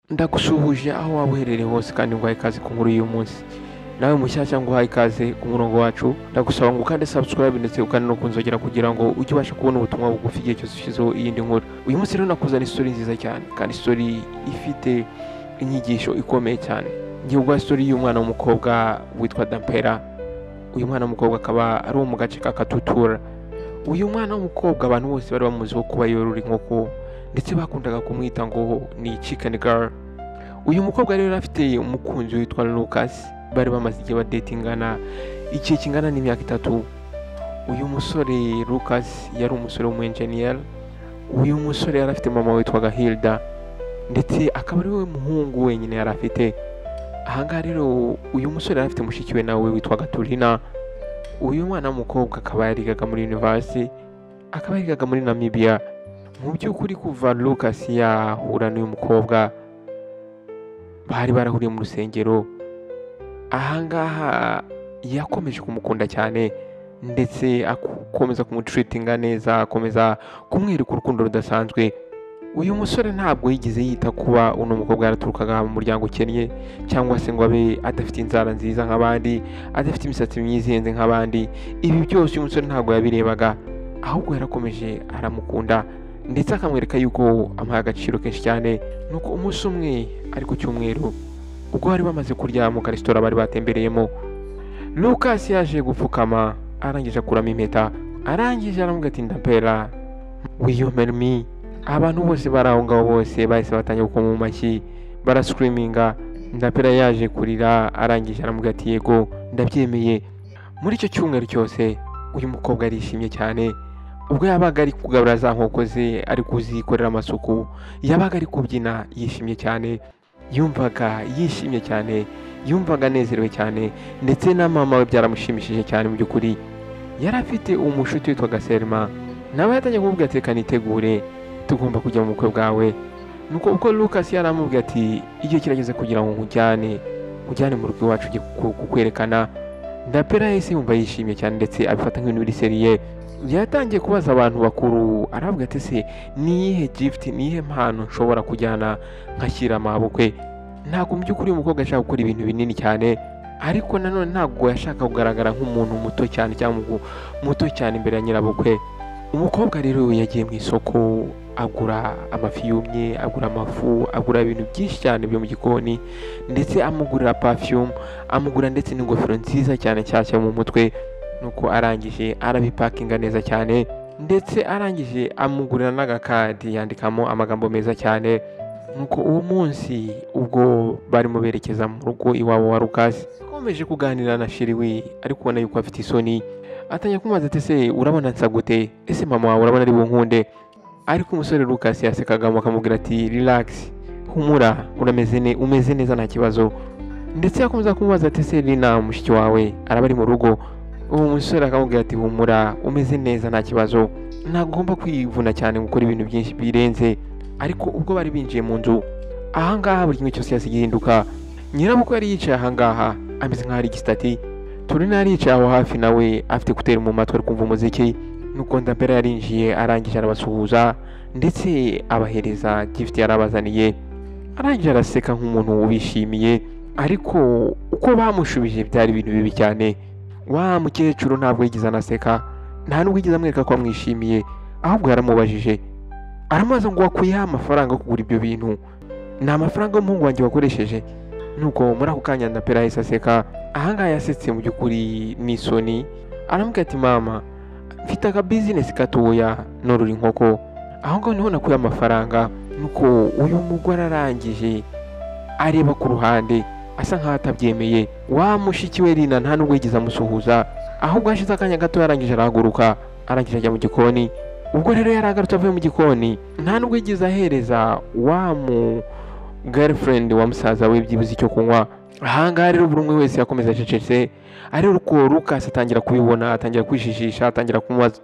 Ndagusuhuje aho waba uherereye hose kandi nguhaye ikaze ku nkuru y'uyu munsi. Nawe mushyashya nguhaye ikaze ku murongo wacu, ndagusaba ngo ukande subscribe ndetse ukande no kunzogera kugira ngo ujye ubasha kubona ubutumwa bugufi igihe cyose ushyizeho iyindi nkuru. Uyu munsi rero nakuzana story nziza cyane kandi story ifite inyigisho ikomeye cyane. Ngiye kuguha story y'umwana w'umukobwa witwa Dampera. Uyu mwana w'umukobwa akaba ari mu gace ka Katutura. Uyu mwana w'umukobwa abantu bose bari bamuziho kuba yorora inkoko ndetse bakundaga kumwita ngo ni chicken girl. Uyu mukobwa rero afite umukunzi witwa Lucas, bari bamaze igihe badetingana igihe kingana n'imyaka 3. Uyu musore Lucas yari umusore w'umu-engineer. Uyu musore yari afite mama witwa Hilda ndetse akaba ari we muhungu wenyine yari afite. Ahangaha rero uyu musore yari afite mushiki we nawe witwa Turina. Uyu mwana w'umukobwa akaba yarigaga muri university, akaba yarigaga muri Namibia. Mu by'ukuri kuva Lucas yahura n'uyu mukobwa bari barahuriye mu rusengero. Ahangaha yakomeje kumukunda cyane ndetse akomeza kumutreatinga neza, akomeza kumwereka urukundo rudasanzwe. Uyu musore ntabwo yigeze yita kuba uno mukobwa yaraturukaga mu muryango ukennye cyangwa se ngo abe adafite inzara nziza nk'abandi, adafite imisatsi myiza ihenze nk'abandi. Ibi byose uyu musore ntabwo yabirebaga, ahubwo yarakomeje aramukunda ndetse akamwereka yuko amuha agaciro kenshi cyane. Nuko umunsi umwe ari ku cyumweru ubwo bari bamaze kurya mu karesitora bari batembereyemo, Lucas yaje gupfukama arangije akuramo impeta, arangije aramubwira ati Dampera, will you marry me? Abantu bose bari aho ngaho bose bahise batangira gukoma mu mashyi barascreaminga. Dampera yaje kurira arangije aramubwira ati yego ndabyemeye. Muri icyo cyumweru cyose uyu mukobwa arishimye cyane. Ubwo yabaga ari kugaburira za nkoko ze, ari kuzikorera amasuku, yabaga ari kubyina yishimye cyane, yumvaga yishimye cyane, yumvaga anezerewe cyane ndetse na mama we byaramushimishije cyane. Mu by'ukuri yari afite umushuti witwa Selma, nawe yatangiye kumubwira ati reka nitegure tugomba kujya mu bukwe bwawe. Nuko ubwo Lucas yaramubwiye ati igihe kirageze kugira ngo nkujyane mu rugo iwacu ujye kukwerekana. Dampera yahise yumva yishimye cyane ndetse abifata nk'ibintu biri seriye. Yatangiye kubaza abantu bakuru, aravuga ati se niyihe gift, niyihe mpano nshobora kujyana nkashyira mabukwe. Ntabwo mu by'ukuri uyu mukobwa ashaka gukora ibintu binini cyane, ariko nanone ntabwo yashaka kugaragara nk'umuntu muto cyane cyangwa muto cyane imbere ya nyirabukwe. Umukobwa rero yagiye mu isoko agura amafi yumye, agura amafu, agura ibintu byinshi cyane byo mu gikoni ndetse amugurira perfume, amugura ndetse n'ingofero nziza cyane nshyashya mu mutwe. Nuko arangije arabipakinga neza cyane ndetse arangije amugurira n'agakadi yandikamo amagambo meza cyane. Nuko uwo munsi ubwo barimo berekeza mu rugo iwabo wa Lucas, akomeje kuganira na sheri we ariko ubona yuko afite isoni. Atangiye kumubaza ati se urabona nsa gute, ese mama wawe urabona ari bunkunde? Ariko umusore Lucas yasekaga akamubwira ati relax, humura, umeze neza nta kibazo. Ndetse yakomeza kumubaza ati se Lina mushiki wawe araba ari mu rugo? Uwo musore akamubwira ati humura, umeze neza nta kibazo, ntagomba kwivuna cyane gukora ibintu byinshi birenze. Ariko ubwo bari binjiye mu nzu, ahangaha buri kimwe cyose yasigaye gihinduka. Nyirabukwe yari yicaye ahangaha ameze nk'aho ari igisitati. Turina yari yicaye aho hafi nawe afite kuteri mu matwi ari kumva umuziki. Nuko Dampera yarinjiye arangije arabasuhuza ndetse abahereza gift yarabazaniye, arangije araseka nk'umuntu ubishimiye. Ariko uko bamushubije byari ibintu bibi cyane. Wa mukecuru ntabwo yigeze anaseka, nta nubwo yigeze amwereka ko amwishimiye, ahubwo yaramubajije, aramubaza ngo wakuyeho amafaranga yo kugura ibyo bintu? Ni amafaranga y'umuhungu wanjye wakoresheje? Nuko muri ako kanya Dampera yahise aseka. Ahangaha yasetse mu by'ukuri n'isoni, aramubwira ati mama, mfite aka business gatoya norora inkoko, aho ngaho niho nakuye amafaranga. Nuko uyu mugore arangije areba ku ruhande asa nkaho atabyemeye. Wa mushiki we Lina nta nubwo yigeze amusuhuza, ahubwo hashize akanya gato yarangije arahaguruka arangije ajya mu gikoni. Ubwo rero yaragarutse avuye mu gikoni, nta nubwo yigeze ahereza wa mu girlfriend wa musaza we byibuze icyo kunywa. Ahangaha rero buri umwe wese yakomeza acecetse. Ariko uko Lucas atangira kubibona, atangira kwijijisha, atangira kumubaza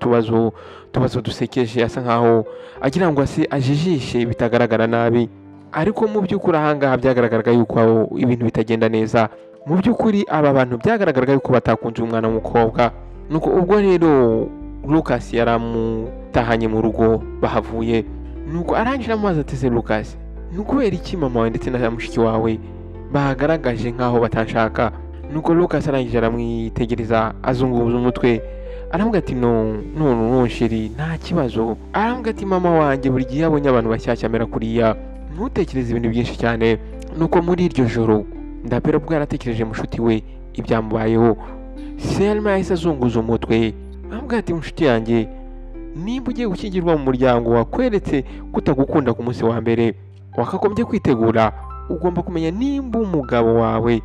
utubazo dusekeje, asa nkaho agira ngo ase ajijishe bitagaragara nabi. Ariko mu by'ukuri ahangaha byagaragaraga yuko ibintu bitagenda neza. Mu by'ukuri aba bantu byagaragaraga yuko batakunze umwana w'umukobwa. Nuko ubwo rero Lucas yaramutahanye mu rugo bahavuye. Nuko arangije amazi ati se Lucas, nukubera iki mama wawe ndetse na mushiki wawe bagaragaje nkaho batanshaka? Nuko Lucas arangije aramwitegereza azunguza umutwe aravuga ati no sheri nta kibazo. Aravuga ati mama wanjye buri gihe abonye abantu bashyashya amera kuriya ntutekereze ibintu byinshi cyane. Nuko muri iryo joro Ndapera bwo yaratekereje mushuti we ibyamubayeho. Selma yahise azunguza umutwe aravuga ati mushuti yanjye, nimba ugiye gushyingirwa mu muryango wakweretse kutagukunda ku munsi wa mbere, wakagombye kwitegura. Ugomba kumenya nimba umugabo wawe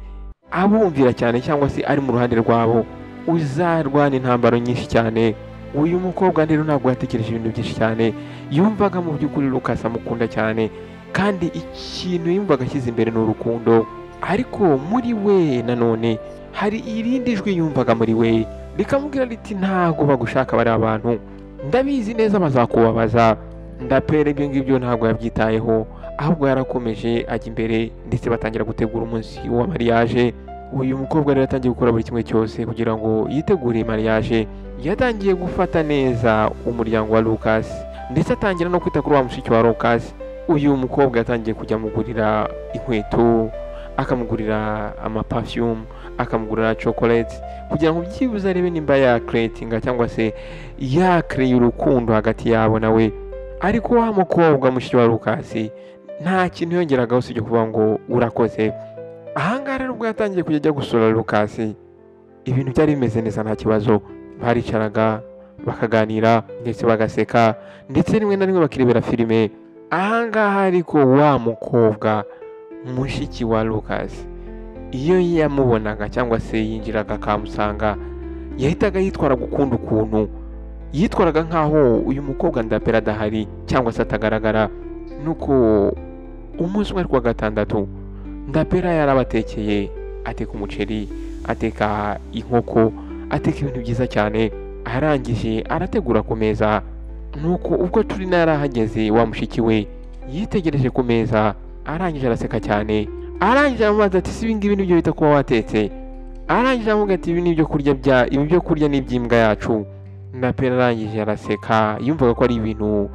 abumvira cyane cyangwa se ari mu ruhande rwabo, uzarwana intambaro nyinshi cyane. Uyu mukobwa rero ntabwo yatekereje ibintu byinshi cyane, yumvaga mu by'ukuri Lucas amukunda cyane kandi ikintu yumvaga ashyize imbere ni urukundo. Ariko muri we nanone hari irindi jwi yumvaga muri we rikamubwira riti ntabwo bagushaka bari abantu, ndabizi neza bazakubabaza. Ndapera ibyo ngibyo ntabwo yabyitayeho, ahubwo yarakomeje ajya imbere ndetse batangira gutegura umunsi wa mariage. Uyu mukobwa rero yatangiye gukora buri kimwe cyose kugira ngo yitegure mariage. Yatangiye gufata neza umuryango wa Lucas ndetse atangira no kwita kuri wa mushiki wa Lucas. Uyu mukobwa yatangiye kujya amugurira inkweto, akamugurira amaperfume, akamugurira chocolate kugira ngo byibuze arebe nimba yakreatinga cyangwa se yakreye urukundo hagati yabo nawe. Ariko wa mukobwa mushiki wa Lucas nta kintu yongeragaho usibye kuvuga ngo urakoze. Ahangaha rero ubwo yatangiye kujya ajya gusura Lucas, ibintu byari bimeze neza nta kibazo. Baricaraga bakaganira ndetse bagaseka ndetse rimwe na rimwe bakirebera filime. Ahangaha ariko wa mukobwa mushiki wa Lucas iyo yamubonaga cyangwa se yinjiraga akamusanga, yahitaga yitwara gukunda ukuntu yitwaraga nkaho uyu mukobwa Ndapera adahari cyangwa se atagaragara. Nuko umunsi umwe wa gatandatu Ndapera yarabatekeye, ateka umuceri, ateka inkoko, ateka ibintu byiza cyane. Arangije arategura ku meza. Nuko ubwo turi narahageze wa mushiki we yitegereje ku meza, arangije araseka cyane. Arangije amubaza ati si ibingibi nibyo bita kuba watetse? Arangije amuga ati ibi nibyo kurya n'iby'imbwa yacu. Ndapera arangije araseka, yumvaga ko ari ibintu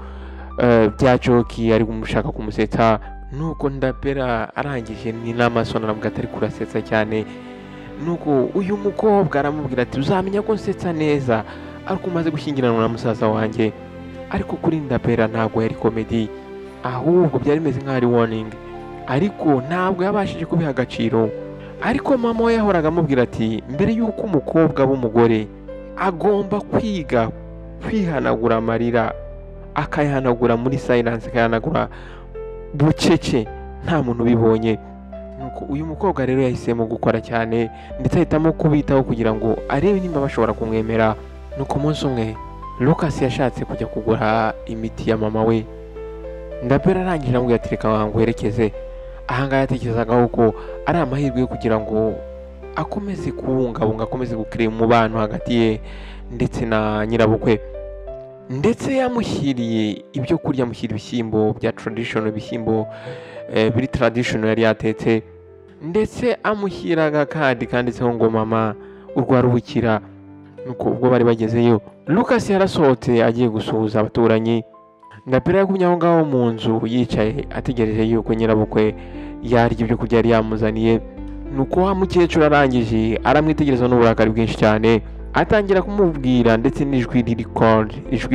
bya joki ari kumushaka kumusetsa. Nuko Ndapera arangije ni n'amasoni aravuga ati ariko urasetsa cyane. Nuko uyu mukobwa aramubwira ati uzamenya ko nsetsa neza ariko umaze gushyingiranwa na musaza wanjye. Ariko kuri Ndapera ntabwo yari komedi, ahubwo byari bimeze nk'aho ari warning, ariko ntabwo yabashije kubiha agaciro. Ariko mama we yahoraga amubwira ati mbere y'uko umukobwa w'umugore agomba kwiga kwihanagura amarira, akayihanagura muri silence, akayihanagura bucece nta muntu ubibonye. Nuko uyu mukobwa rero yahisemo gukora cyane ndetse ahitamo kubitaho kugira ngo arebe nimba bashobora kumwemera. Nuko umunsi umwe Lucas yashatse kujya kugura imiti ya mama we. Ndapera arangije amubwira ati reka nguherekeze. Ahangaha yatekerezaga ko ari amahirwe yo kugira ngo akomeze kubungabunga, akomeze gukira umubano hagati ye ndetse na nyirabukwe. Ndetse yamushyiriye ibyo kurya, amushyira ibishyimbo bya traditional, ibishyimbo biri traditional yari yatetse, ndetse amushyiraga kandi kanditseho ngo mama urwarubukira. Nuko ubwo bari bagezeyo Lucas yarasohotse agiye gusuhuza abaturanyi. Ndapera yagumye aho ngaho mu nzu yicaye ategereje yuko nyirabukwe yarya ibyo kurya yari yamuzaniye. Nuko wa mukecuru arangije aramwitegereza n'uburakari bwinshi cyane, atangira kumubwira ndetse n'ijwi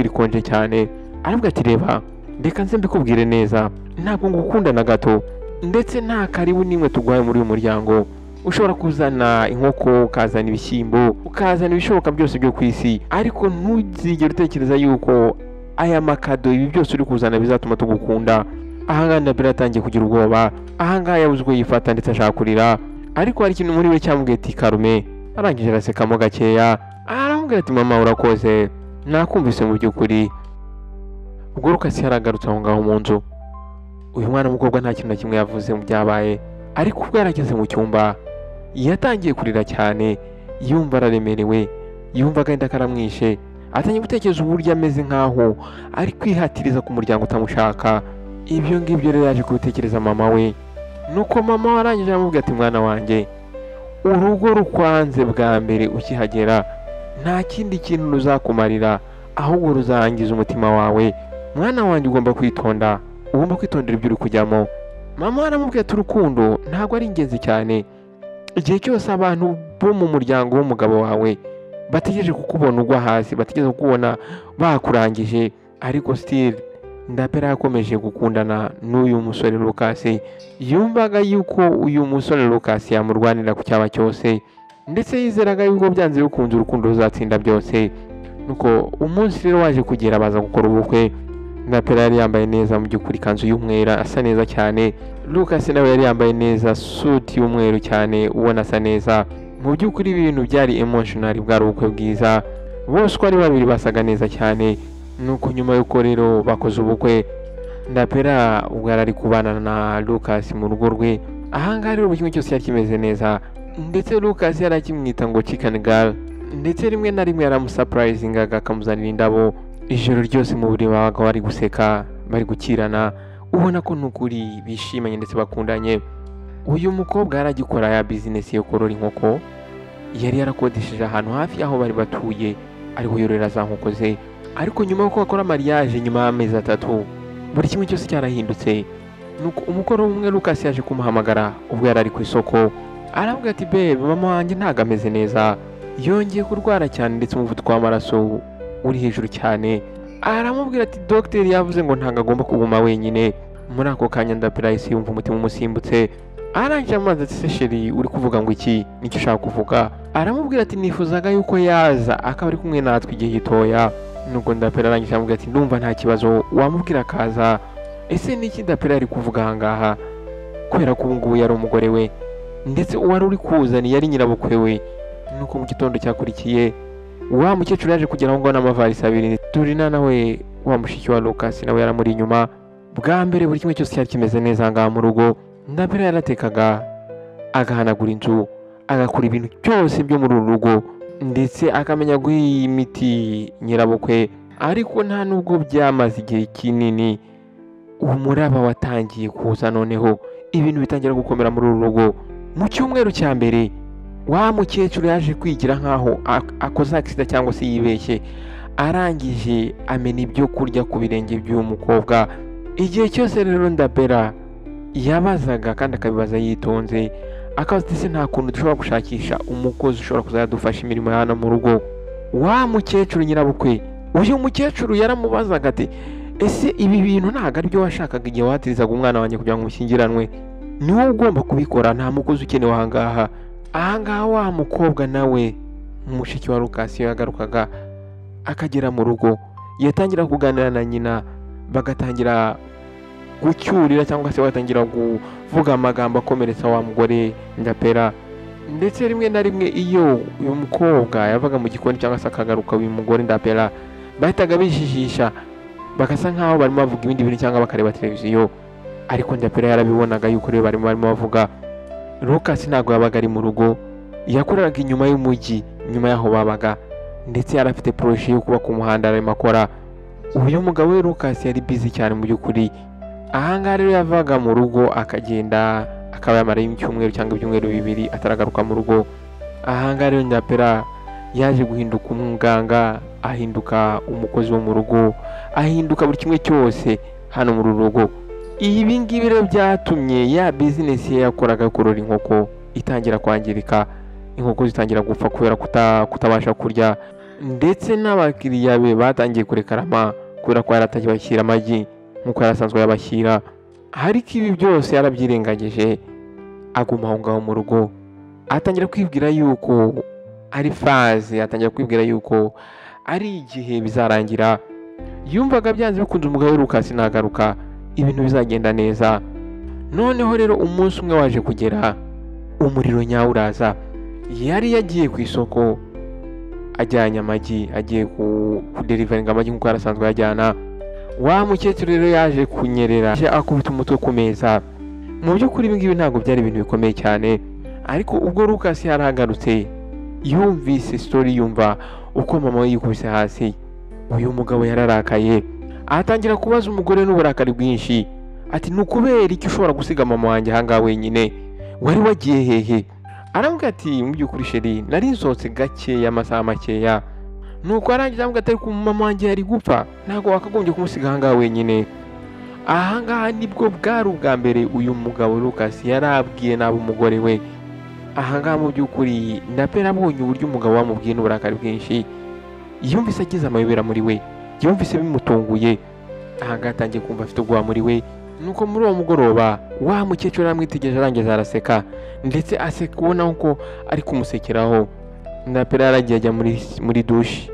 rikonje cyane. Aravuga ati reba, reka nze mbikubwire neza, ntabwo ngukunda na gato ndetse nta karibu nimwe tugwaye muri uyu muryango. Ushobora kuzana inkoko, ukazana ibishyimbo, ukazana ibishoboka byose byo ku isi, ariko ntuzigere utekereza yuko aya makado ibi byose uri kuzana bizatuma tugukunda. Ahangaha Ndapera atangiye kugira ubwoba, ahangaha yabuze uko yifata ndetse ashaka kurira. Ariko hari ikintu muri we cyamubwiye ati karume. Arangije arasekamo gakeya, aramubwira ati mama urakoze, nakumvise mu by'ukuri. Ubwo Lucas yaragarutse aho ngaho mu nzu. Uyu mwana w'umukobwa nta kintu na kimwe yavuze mu byabaye, ariko ubwo yarageze mu cyumba yatangiye kurira cyane, yumva araremerewe, yumva agahinda karamwishe. Atangiye gutekereza uburyo ameze nkaho ari kwihatiriza ku muryango utamushaka. Ibyo ngibyo rero yaje kubitekereza mama we. Nuko mama we arangije aramubwira ati mwana wanjye, urugo rukwanze bwa mbere ukihagera nta kindi kintu ruzakumarira, ahubwo ruzangiza umutima wawe. Mwana wanjye ugomba kwitonda, ugomba kwitondera ibyo uri kujyamo. mama aramubwira ati urukundo ntabwo ari ingenzi cyane. Igihe cyose abantu bo mu muryango w'umugabo wawe bategereje kukubona ugwa hasi, bategereje kukubona bakurangije, ariko still Ndapera yakomeje gukundana n'uyu musore Lucas. Yumvaga yuko uyu musore Lucas yamurwanira ku cyaba cyose, ndetse yizeraga yuko byanze bikunze urukundo ruzatsinda byose. Nuko umunsi rero waje kugera baza gukora ubukwe. Ndapera yari yambaye neza mu by'ukuri, kanzu y'umwera asa neza cyane. Lucas nawe yari yambaye neza suit y'umweru cyane, ubona asa neza. Mu by'ukuri ibintu byari emotional, bwari ubukwe bwiza. Bose uko ari babiri basaga neza cyane. Nuko nyuma y'uko rero bakoze ubukwe, Ndapera ubwo ari kubana na Lucas mu rugo rwe. Ahangaha rero buri kimwe cyose cyari kimeze neza, ndetse Lucas yari akimwita ngo chicken girl, ndetse rimwe na rimwe yaramusurprisingaga akamuzanira indabo. Ijoro ryose mu buriri babaga bari guseka, bari gukirana, ubona ko n'ukuri bishimanye ndetse bakundanye. Uyu mukobwa yaragikora ya business yo korora inkoko, yari yarakodesheje ahantu hafi aho bari batuye, ariho yorera za nkoko ze. Ariko nyuma y'uko bakora mariage, nyuma y'amezi 3, buri kimwe cyose cyarahindutse. Nuko umukoro umwe Lucas yaje kumuhamagara ubwo yari ari ku isoko. Aravuga ati babe, mama wanjye ntago ameze neza, yongeye kurwara cyane ndetse umuvuduko w'amaraso uri hejuru cyane. Aramubwira ati doctor yavuze ngo ntago agomba kuguma wenyine. Muri ako kanya Ndapera yahise yumva umutima umusimbutse. Arangije amazi ati se sheri, uri kuvuga ngo iki? Nicyo ushaka kuvuga? Aramubwira ati nifuzaga yuko yaza akaba ari kumwe natwe igihe gitoya. Nuko Ndapera arangije amubwira ati ndumva nta kibazo, wamubwira akaza. Ese niki Ndapera ari kuvuga ahangaha? Kubera ko ubungubu yari umugore we, ndetse uwari uri kuzana yari nyirabukwe we. Nuko mu gitondo cyakurikiye, wa mukecuru yaje kugera aho ngo n'amavarisi 2. Turina nawe wa mushiki wa Lucas nawe yaramuri inyuma. Bwa mbere buri kimwe cyose cyari kimeze neza ahangaha mu rugo. Ndapera yaratekaga, agahanagura inzu, agakora ibintu byose byo muri uru rugo, ndetse akamenya guha imiti nyirabukwe. Ariko nta nubwo byamaze igihe kinini, umuraba watangiye kuza. Noneho ibintu bitangira gukomera muri uru rugo. Mu cyumweru cya mbere, wa mukecuru yaje kwigira nkaho akoze accident cyangwa se yibeshye, arangije amena ibyo kurya ku birenge by'uyu mukobwa. Igihe cyose rero Ndapera yabazaga kandi akabibaza yitonze, akabaza ati nta kuntu dushobora gushakisha umukozi ushobora kuzadufasha imirimo hano mu rugo. Wa mukecuru nyirabukwe, uyu mukecuru yaramubazaga ati ese ibi bintu ntago ari byo washakaga igihe watirizaga umwana wanjye kugira ngo mushyingiranwe? Ni wowe ugomba kubikora, nta mukozi ukenewe ahangaha. Ahangaha wa mukobwa nawe umushiki wa Lucas yagarukaga akagera mu rugo, yatangira kuganira na nyina, bagatangira gucyurira cyangwa se batangira kuvuga amagambo akomeretsa wa mugore Ndapera. Ndetse rimwe na rimwe iyo uyu mukobwa yavaga mu gikoni cyangwa se akagaruka, uyu mugore Ndapera bahitaga bijijisha, bagasa nkaho barimo bavuga ibindi bintu cyangwa bakareba televiziyo. Ariko Ndapera yarabibonaga yuko rero barimo bavuga. Lucas ntago yabaga ari mu rugo, yakoreraga inyuma y'umujyi, nyuma yaho babaga, ndetse yari afite projet yo kuba ku muhanda arimo akora. Uyu mugabo we Lucas yari busy cyane mu by'ukuri. Ahangaha rero yavaga mu rugo akagenda, akaba yamara icyumweru cyangwa ibyumweru 2 ataragaruka mu rugo. Ahangaha rero Ndapera yaje guhinduka umuganga, ahinduka umukozi wo mu rugo, ahinduka buri kimwe cyose hano mu rugo. Ibi ngibi rero byatumye ya business ye yakoraga kurora inkoko itangira kwangirika. Inkoko zitangira gupfa kubera kutabasha kurya, ndetse n'abakiriya be batangiye kurekarama kubera ko yaratajya bashyira amagi nk'uko yarasanzwe yabashyira. Ariko ibi byose yarabyirengagije, aguma aho ngaho mu rugo. Atangira kwibwira yuko ari phase, atangira kwibwira yuko ari igihe bizarangira. Yumvaga byanze bikunze umugabo we Lucas nagaruka ibintu bizagenda neza. Noneho rero umunsi umwe waje kugera, umuriro nyawo uraza. Yari yagiye ku isoko ajyanye amagi, agiye kudeliveringa amagi nk'uko yarasanzwe yajyana. Wa mukecuru rero yaje kunyerera, akubita umutwe ku meza. Mu by'ukuri ibi ngibi ntabwo byari ibintu bikomeye cyane, ariko ubwo Lucas yarahagarutse, yumvise story, yumva uko mama we yikubise hasi, uyu mugabo yararakaye. Atangira kubaza umugore n'uburakari bwinshi ati nukubera iki ushobora gusiga mama wanjye ahangaha wenyine, wari wagiye hehe? Aramubwira ati mu by'ukuri sheri, nari nsohotse gakeya amasaha makeya. Nuko arangiza amubwira ati ariko mama wanjye yari gupfa, ntabwo wakagombye kumusiga ahangaha wenyine. ahangaha nibwo bwari ubwa mbere uyu mugabo Lucas yarabwiye nabi umugore we. Ahangaha mu by'ukuri Ndapera abonye uburyo umugabo wamubwiye n'uburakari bwinshi, yumvise agize amayobera muri we, yumvise bimutunguye. Ahangaha atangiye kumva afite ubwoba muri we. Nuko muri uwo mugoroba wa mukecuru aramwitegereje arangiza araseka, ndetse aseka ubona ko ari kumusekeraho. Ndapera yaragiye ajya muri dushe,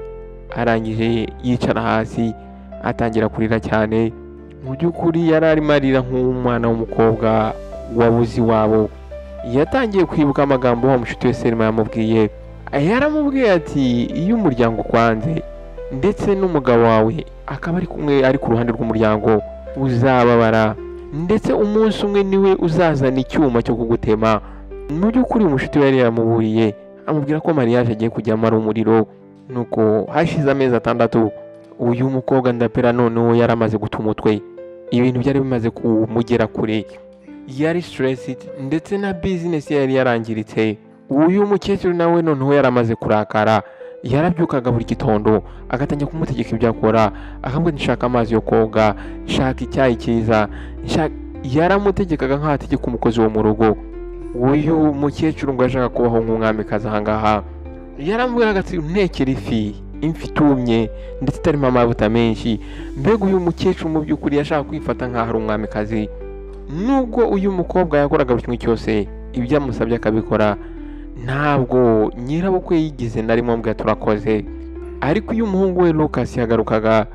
arangije yicara hasi atangira kurira cyane. Mu by'ukuri yari arimo arira nk'umwana w'umukobwa wabuze iwabo. Yatangiye kwibuka amagambo wa mushuti we Selma yamubwiye. Yaramubwiye ati iyo umuryango ukwanze ndetse n'umugabo wawe akaba ari kumwe ari ku ruhande rw'umuryango uzababara, ndetse umunsi umwe niwe uzazana icyuma cyo kugutema. Mu by'ukuri umushuti we yari yaramuburiye amubwira ko mariage agiye kujyamo ari umuriro. Nuko hashize amezi 6 uyu mukobwa Ndapera noneho yaramaze guta umutwe, ibintu byari bimaze kumugera kure, yari stressed ndetse na business yari yarangiritse. Uyu mukecuru nawe noneho yaramaze kurakara, yarabyukaga buri gitondo agatangira kumutegeka ibyo akora, akamubwira nshaka amazi yo koga, nshaka icyayi cyiza, yaramutegekaga nk'ahategeka umukozi wo mu rugo. Uyu mukecuru ngo yashaka kubaho nk'umwamikazi ahangaha. Yaramubwiraga ati ntekera ifi itumye ndetse itarimo amavuta menshi. Mbega uyu mukecuru mu by'ukuri yashaka kwifata nk'aho ari umwamikazi. Nubwo uyu mukobwa yakoraga buri kimwe cyose ibyo amusabye akabikora, ntabwo nyirabukwe yigize na rimwe amubwira turakoze. Ariko uyu muhungu we Lucas yagarukaga,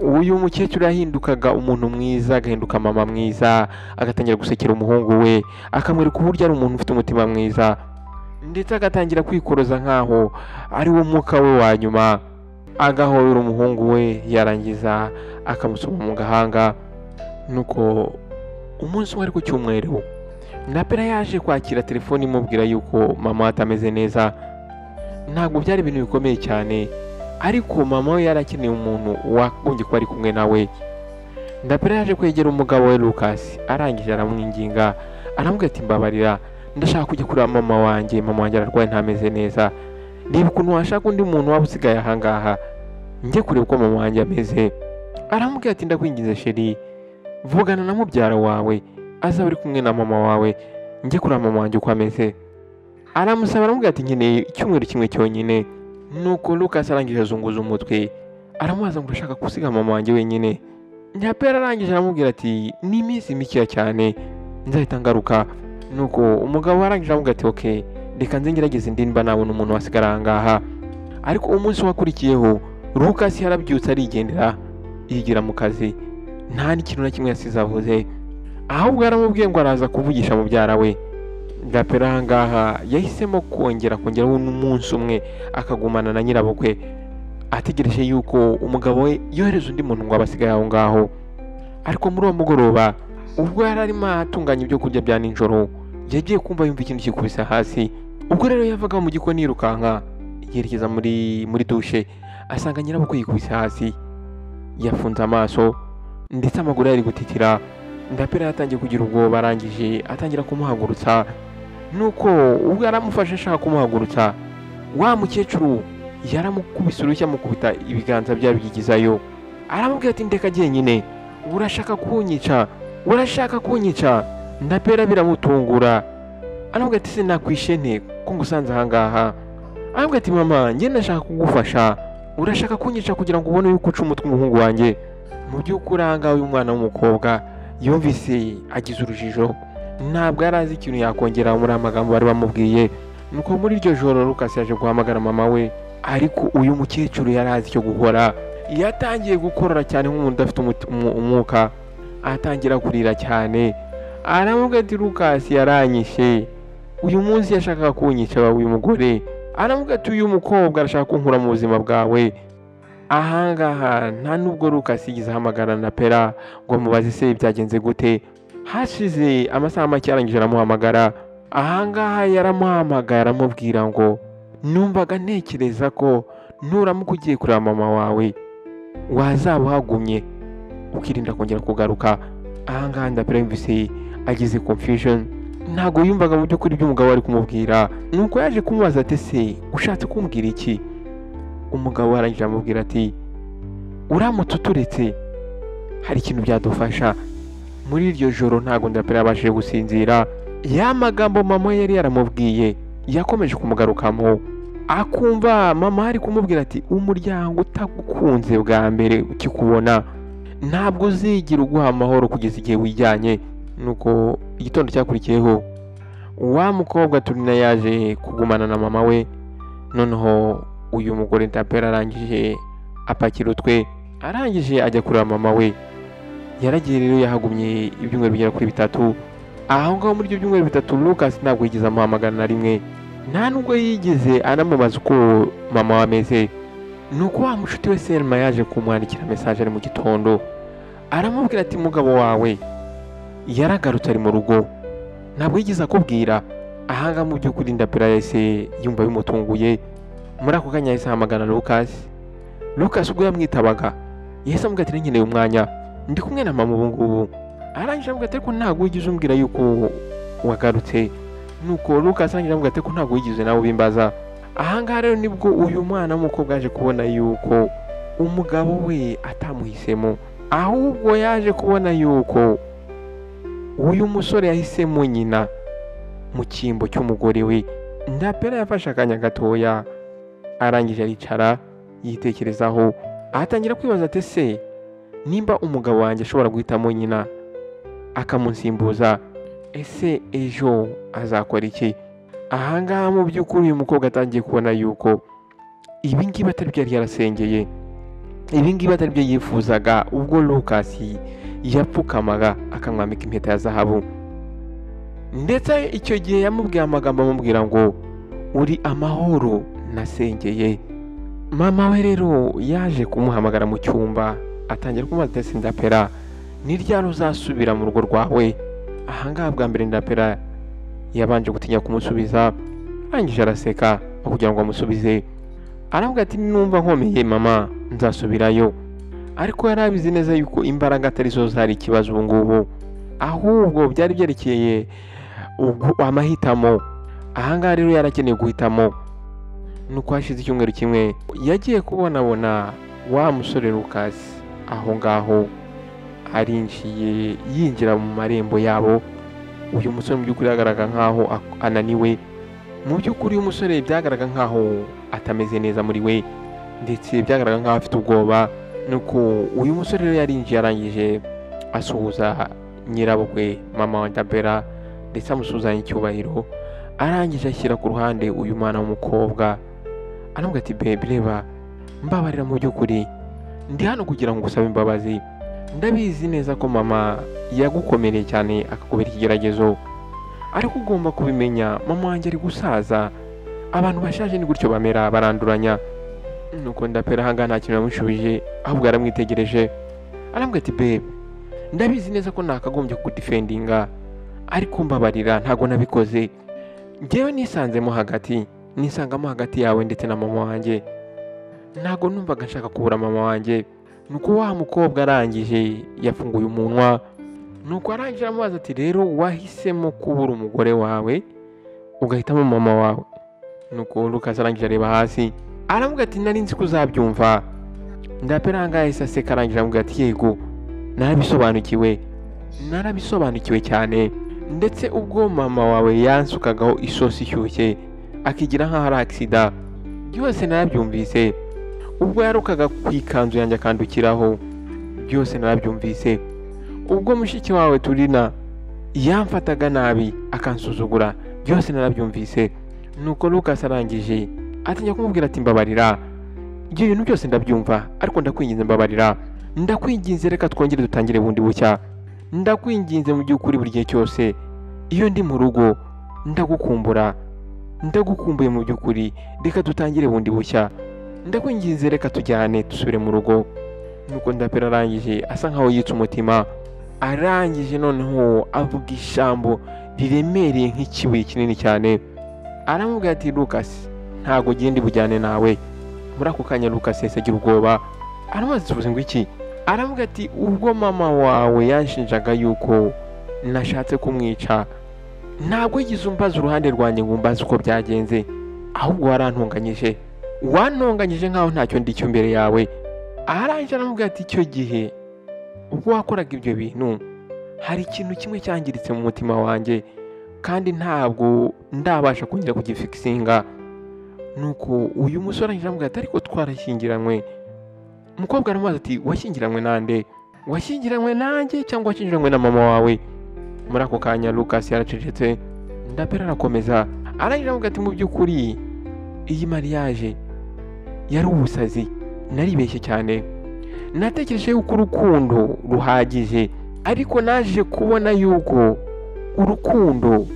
uyu mukecuru yahindukaga umuntu mwiza, agahinduka mama mwiza, agatangira gusekera umuhungu we, akamwereka uburyo ari umuntu ufite umutima mwiza, ndetse agatangira kwikoroza nk'aho ari wo mwuka we wa nyuma, agahobera umuhungu we, yarangiza akamusoma mu gahanga. Nuko umunsi umwe ari ku cyumweru Ndapera yaje kwakira telefoni imubwira yuko mama atameze neza. Ntabwo byari ibintu bikomeye cyane, ariko mama we yarakeneye umuntu wagombye kuba ari kumwe nawe. Ndapera yaje kwegera umugabo we Lucas, arangije aramwinginga, aramubwira ati mbabarira, ndashaka kujya kureba mama wanjye ararwaye ntameze neza. Niba ukuntu washaka undi muntu waba usigaye ahangaha njye kureba uko mama wanjye ameze. Aramubwira ati ndakwinginze sheri, vugana na mubyara wawe azaba ari kumwe na mama wawe njye kureba mama wanjye uko ameze. Aramusaba aramubwira ati nkeneye icyumweru kimwe cyonyine. Nuko Lucas arangije azunguza umutwe, aramubaza ngo urashaka gusiga mama wanjye wenyine? Ndapera arangije aramubwira ati ni iminsi mike cyane nzahita ngaruka. Nuko umugabo arangije aramubwira ati okay, reka nze ngerageze ndimba nabona umuntu wasigara ahangaha. Ariko umunsi wakurikiyeho Lucas yarabyutse arigendera, yigira mu kazi, nta n'ikintu na kimwe yasize avuze, ahubwo yaramubwiye ngo araza kuvugisha mubyara we. Ndapera ahangaha yahisemo kongeraho n'umunsi umwe akagumana na nyirabukwe, ategereje yuko umugabo we yohereza undi muntu ngo abasigaye aho ngaho. Ariko muri uwo mugoroba ubwo yari arimo atunganya ibyo kurya bya nijoro, yagiye kumva yumva ikintu kikubise hasi. Ubwo rero yavaga mu gikoni yirukanka yerekeza muri dushe, asanga nyirabukwe yikubise hasi, yafunze amaso ndetse amaguru yari gutitira. Ndapera yatangiye kugira ubwoba, arangije atangira kumuhagurutsa. Nuko ubwo yaramufashe ashaka kumuhagurutsa, wa mukecuru yaramukubise urushyi amukubita ibiganza byabyigizayo. Aramubwira ati ndeka jyenyine, urashaka kunyica? Ndapera biramutungura, aramubwira ati sinakwishe nte ko ngusanze ahangaha? Aramubwira ati mama njye ndashaka kugufasha, urashaka kunyica kugira ngo ubone yuko uca umutwe umuhungu wanjye? Mu by'ukuri ahangaha uyu mwana w'umukobwa yumvise agize urujijo, ntabwo yari azi ikintu yakongera muri amagambo bari bamubwiye. Nuko muri iryo joro Lucas yaje guhamagara mama we, ariko uyu mukecuru yari azi icyo gukora. Yatangiye gukorora cyane nk'umuntu udafite umwuka, atangira kurira cyane. Aramubwira ati Lucas yaranyishe, uyu munsi yashakaga kunyica uyu mugore. Aramubwira ati uyu mukobwa arashaka kunkura mu buzima bwawe. Ahangaha nta nubwo Lucas yigize ahamagara Ndapera ngo amubaze se byagenze gute. Hashize amasaha make arangije aramuhamagara. Ahangaha yaramuhamagaye aramubwira ngo numvaga ntekereza ko nuramuka ugiye kureba mama wawe wazaba uhagumye ukirinda kongera kugaruka. Ahangaha Ndapera yumvise agize confusion, ntago yumvaga mu by'ukuri ibyo umugabo ari kumubwira. Nuko yaje kumubaza ati se ushatse kumbwira iki? Umugabo arangije amubwira ati uramutse uturetse hari ikintu byadufasha. Muri iryo joro ntabwo Ndapera yabashije gusinzira. Ya magambo mama yari yaramubwiye yakomeje kumugarukamo, akumva mama ari kumubwira ati umuryango utagukunze bwa mbere ukikubona ntabwo uzigira uguha amahoro kugeza igihe wijyanye. Nuko igitondo cyakurikiyeho wa mukobwa Turina yaje kugumana na mama we. Noneho uyu mugore Ndapera arangije apakira utwe, arangije ajya kureba mama we. Yaragiye rero yahagumye ibyumweru bigera kuri 3. Aho ngaho muri ibyo byumweru 3 Lucas ntabwo yigeze amuhamagara na rimwe, nta nubwo yigeze anamubaza uko mama we ameze. Nuko wa mushuti we Selma yaje kumwandikira message ari mu gitondo, aramubwira ati mugabo wawe yaragarutse ari mu rugo, ntabwo yigeze akubwira. Ahanga mu by'ukuri Ndapera yahise yumva bimutunguye. Muri ako kanya yahise ahamagara Lucas ubwo yamwitabaga yahise amubwira ati nkeneye umwanya, ndi kumwe na mama ubu ngubu. Arangije amubwira ati ariko ntabwo wigeze umbwira yuko wagarutse. Nuko Lucas arangije amubwira ati ariko ntabwo wigeze nawe ubimbaza. Ahangaha rero nibwo uyu mwana w'umukobwa yaje kubona yuko umugabo we atamuhisemo, ahubwo yaje kubona yuko uyu musore yahisemo nyina mu cyimbo cy'umugore we. Ndapera yafashe akanya gatoya, arangije aricara yitekerezaho, atangira kwibaza ati se nimba umugabo wanjye ashobora guhitamo nyina akamunsimbuza, ese ejo azakora iki? Ahangaha mu by'ukuri uyu mukobwa atangiye kubona yuko ibi ngibi atari byo yari yarasengeye, ibi ngibi atari byo yifuzaga ubwo Lucas yapfukamaga akamwambika impeta ya zahabu. Ndetse icyo gihe yamubwiye amagambo amubwira ngo uri amahoro nasengeye. Mama we rero yaje kumuhamagara mu cyumba, atangira kumubaza ati Ndapera ni ryari uzasubira mu rugo rwawe? Ahangaha bwa mbere Ndapera yabanje gutinya kumusubiza, arangije araseka kugira ngo amusubize. Aravuga ati numva nkomeye mama nzasubirayo. Ariko yarabizi neza yuko imbaraga atari zo zari ikibazo ubu ngubu, ahubwo byari byerekeye amahitamo. Ahangaha rero yarakeneye guhitamo. Nuko hashize icyumweru kimwe yagiye kubonabona wa musore Lucas aho ngaho arinjiye yinjira mu marembo yabo. Uyu musore mu by'ukuri yagaragara nkaho ananiwe, mu by'ukuri uyu musore byagaragara nkaho atameze neza muri we, ndetse byagaragara nkaho afite ubwoba. Nuko uyu musore rero yarinjiye arangije asuhuza nyirabukwe mama wa Ndapera, ndetse amusuzanya icyubahiro. Arangije ashyira ku ruhande uyu mwana w'umukobwa, aramubwira ati baby reba mbabarira, mu by'ukuri ndi hano kugira ngo usabe imbabazi. Ndabizi neza ko mama yagukomereye cyane akakubera ikigeragezo, ariko ugomba kubimenya mama wanjye ari gusaza, abantu bashaje ni gutyo bamera, baranduranya. Nuko Ndapera ahangaha nta kintu yamushubije, ahubwo yaramwitegereje. Aramubwira ati baby ndabizi neza ko nakagombye kugudefendinga, ariko mbabarira ntago nabikoze. Njyewe nisangamo hagati yawe ndetse na mama wanjye, ntago numvaga nshaka kubura mama wanjye. Nuko wa mukobwa arangije yafunguye umunwa. Nuko arangije amubaza ati rero wahisemo kubura umugore wawe ugahitamo mama wawe? Nuko Lucas arangije areba hasi, aramubwira ati nari nzi ko uzabyumva. Ndapera ahangaha yahise aseka, arangije aramubwira ati yego narabisobanukiwe cyane, ndetse ubwo mama wawe yansukagaho isosi ishyushye akigira nk'aho ari agisida, byose narabyumvise. Ubwo yarukaga ku ikanzu yanjye akandukiraho, byose narabyumvise. Ubwo mushiki wawe Turina yamfataga nabi akansuzugura, byose narabyumvise. Nuko Lucas arangije atinya kumubwira ati mbabarira, ibyo bintu byose ndabyumva, ariko ndakwinginze mbabarira, ndakwinginze reka twongere dutangire bundi bushya. Ndakwinginze mu by'ukuri buri gihe cyose iyo ndi mu rugo ndagukumbuye mu by'ukuri, reka dutangire bundi bushya. Ndakwinginze reka tujyane dusubire mu rugo. Nuko Ndapera arangije asa nkaho yitse umutima, arangije noneho avuga ijambo riremereye nk'ikibuye kinini cyane. Aramubwira ati Lucas ntago genda bujyane nawe. Muri ako kanya Lucas yahise agira ubwoba, aramubaza tuvuze ngo iki? Aramubwira ati ubwo mama wawe yanshinjaga yuko nashatse kumwica, ntabwo yigize umbaza uruhande rwanjye ngo umbaze uko byagenze, ahubwo warantonganyije nkaho ntacyo ndicyo imbere yawe. Arangije aramubwira ati icyo gihe ubwo wakoraga ibyo bintu hari ikintu kimwe cyangiritse mu mutima wanjye kandi ntabwo ndabasha kongera kugifikisinga. Nuko uyu musore arangije aramubwira ati ariko twarashyingiranywe. Umukobwa aramubaza ati washyingiranywe nande? Washyingiranywe nanjye cyangwa washyingiranywe na mama wawe? Muri ako kanya Lucas yaracecetse, Ndapera arakomeza arangije aramubwira ati mu by'ukuri iyi mariage yari ubusazi, naribeshye cyane, natekereje yuko urukundo ruhagije, ariko naje kubona yuko urukundo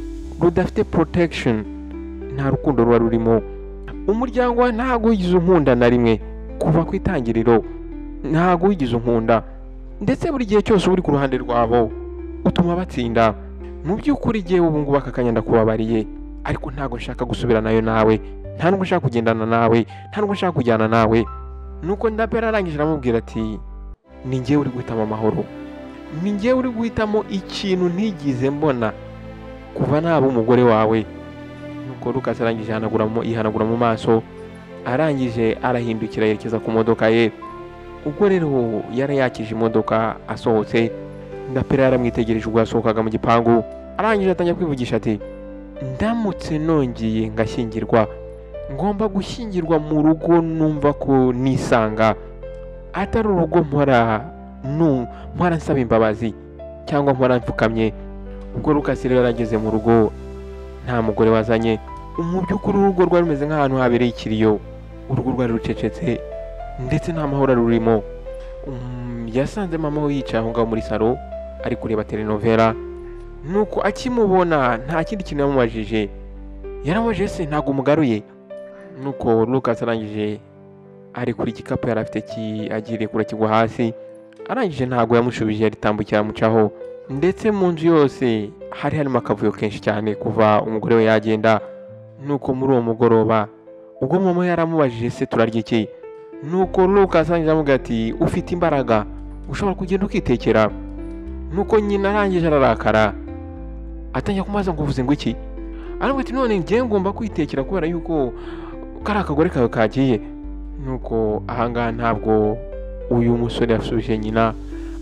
rudafite protection, nta rukundo ruba rurimo. Umuryango wa ntago wigize unkunda na rimwe, kuva ku itangiriro ntago wigize unkunda, ndetse buri gihe cyose uri ku ruhande rwabo utuma batsinda. Mu by'ukuri jyewe ubu ngubu aka kanya ndakubabariye, ariko ntago nshaka gusubiranayo nawe, nta nubwo nshaka kugendana nawe, nta nubwo nshaka kujyana nawe. Nuko Ndapera arangije aramubwira ati ni njyewe uri guhitamo amahoro, ni njyewe uri guhitamo ikintu ntigize mbona kuva naba umugore wawe. Nuko Lucas arangije yihanagura mu maso, arangije arahindukira yerekeza ku modoka ye. Ubwo rero yari yakije imodoka asohotse, Ndapera yaramwitegereje ubwo yasohokaga mu gipangu, arangije atangira kwivugisha ati ndamutse nongeye ngashyingirwa, ngomba gushyingirwa mu rugo numva ko nisanga, atari urugo mpora nsaba imbabazi cyangwa mpora mfukamye. Ubwo Lucas rero yarageze mu rugo nta mugore wazanye. Mu by'ukuri urugo rwari rumeze nk'ahantu habereye ikiriyo, urugo rwari rucecetse ndetse nta mahoro rurimo. Yasanze mama we yicaye aho ngaho muri salo ari kureba telenovela. Nuko akimubona nta kindi kintu yamubajije, yaramubajije se ntabwo umugaruye? Nuko Lucas arangije ari kuri igikapu yari afite agiriye kurakigwa hasi, arangije ntabwo yamushubije, yaritambukira amucaho. Ndetse mu nzu yose hari harimo akavuyo kenshi cyane kuva umugore we yagenda. Nuko muri uwo mugoroba ubwo mama yaramubajije se turarya iki, nuko Lucas arangije aramubwira ati ufite imbaraga ushobora kugenda ukitekera. Nuko nyina arangije ararakara atangira kumubaza ngo uvuze ngo iki, aramubwira ati none njye ngomba kwitekera kubera yuko kari akagore kawe kagiye. Nuko ahangaha ntabwo uyu musore yasubije nyina,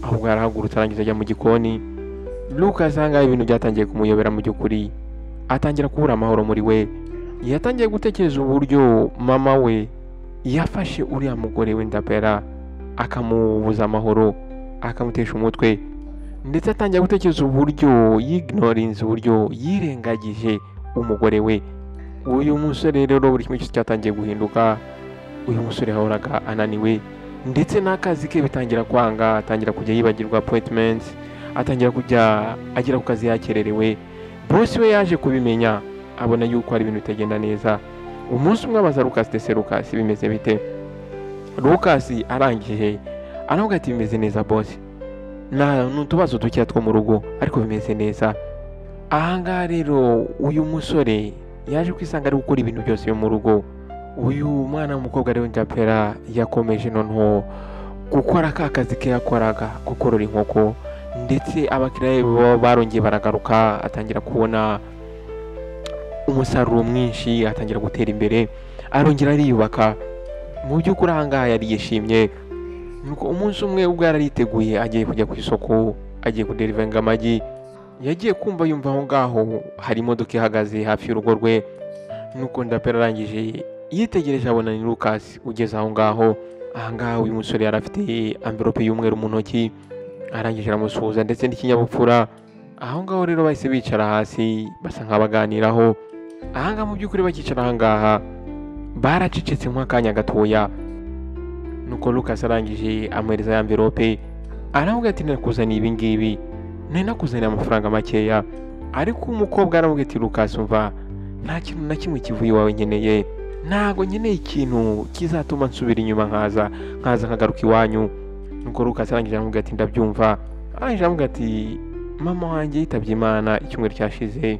ahubwo yarahagurutse arangiza ajya mu gikoni. Lucas ahangaha ibintu byatangiye kumuyobera mu by'ukuri, atangira kubura amahoro muri we. Yatangiye gutekereza uburyo mama we yafashe uriya mugore we Ndapera akamubuza amahoro, akamutesha umutwe, ndetse atangiye gutekereza uburyo yignorinze, uburyo yirengagije umugore we. Uyu musore rero buri kimwe cyose cyatangiye guhinduka. Uyu musore yahoraga ananiwe, ndetse n'akazi ke bitangira kwanga, atangira kujya yibagirwa appointments, atangira kujya agera ku kazi yakererewe. Boss we yaje kubimenya, abona yuko hari ibintu bitagenda neza. Umunsi umwe abaza Lucas ati Lucas bimeze bite? Lucas arangije aravuga ati bimeze neza boss, n'utubazo dukeya two mu rugo ariko bimeze neza. Ahangaha rero uyu musore yaje kwisanga ari gukora ibintu byose byo mu rugo. Uyu mwana w'umukobwa rero Ndapera yakomeje noneho gukora ka kazi ke yakoraga, gukorora inkoko, ndetse abakiriya be barongeye baragaruka, atangira kubona umusaruro mwinshi, atangira gutera imbere, arongera ariyubaka. Mu by'ukuri ahangaha yari yishimye. Nuko umunsi umwe ubwo yariteguye agiye kujya ku isoko, agiye kuderivenga amagi, yagiye kumva yumva aho ngaho hari imodoka ihagaze hafi y'urugo rwe. Nuko Ndapera arangije yitegereje abona ni Lucas ugeze aho ngaho. Ahangaha uyu musore yari afite envelope y'umweru mu ntoki, arangije aramusuhuza ndetse n'ikinyabupfura. Aho ngaho rero bahise bicara hasi basa nk'abaganiraho. Ahangaha mu by'ukuri bakicara ahangaha baracecetse nk'akanya gatoya. Nuko Lucas arangije amuhereza ya envelope, aramubwira ati nakuzaniye ibi ngibi, nari nakuzaniye amafaranga makeya. Ariko umukobwa aramubwira ati Lucas umva, nta kintu na kimwe kivuye iwawe nkeneye, ntago nkeneye ikintu kizatuma nsubira inyuma nkaza nkagaruka iwanyu. Nuko Lucas arangije aramubwira ati ndabyumva. Arangije aramubwira ati mama wanjye yitabye Imana icyumweru cyashize.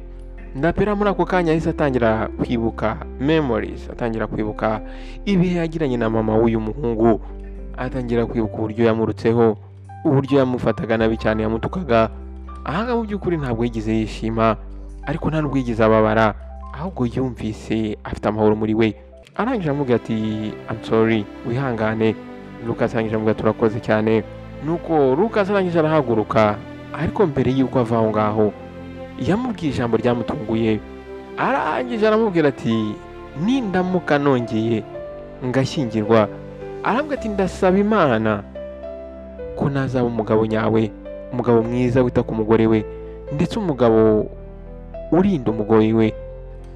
Ndapera muri ako kanya yahise atangira kwibuka memories, atangira kwibuka ibihe yagiranye na mama w'uyu muhungu, atangira kwibuka uburyo yamurutseho, uburyo yamufataga nabi cyane, yamutukaga. Ahangaha mu by'ukuri ntabwo yigeze yishima, ariko nta nubwo yigeze ababara, ahubwo yumvise afite amahoro muri we. Arangije aramubwira ati I'm sorry, wihangane. Lucas arangije aramubwira turakoze cyane. nuko Luka arangije arahaguruka, ariko mbere y'uko ava aho ngaho yamubwiye ijambo ryamutunguye. Arangije aramubwira ati nindamuka nongeye ngashyingirwa, arambwira ati ndasaba Imana ko nazaba umugabo nyawe, umugabo mwiza wita ku mugore we, ndetse umugabo urinda umugore we.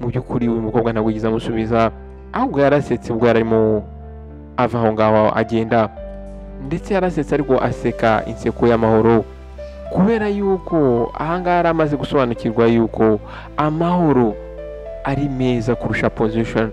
Mu by'ukuri uyu mukobwa ntabwo yigeze amusubiza, ahubwo yarasetse ubwo yarimo ava aho ngaho agenda, ndetse yarasetse ariko aseka inseko y'amahoro, kubera yuko ahangaha yari amaze gusobanukirwa yuko amahoro ari meza kurusha position.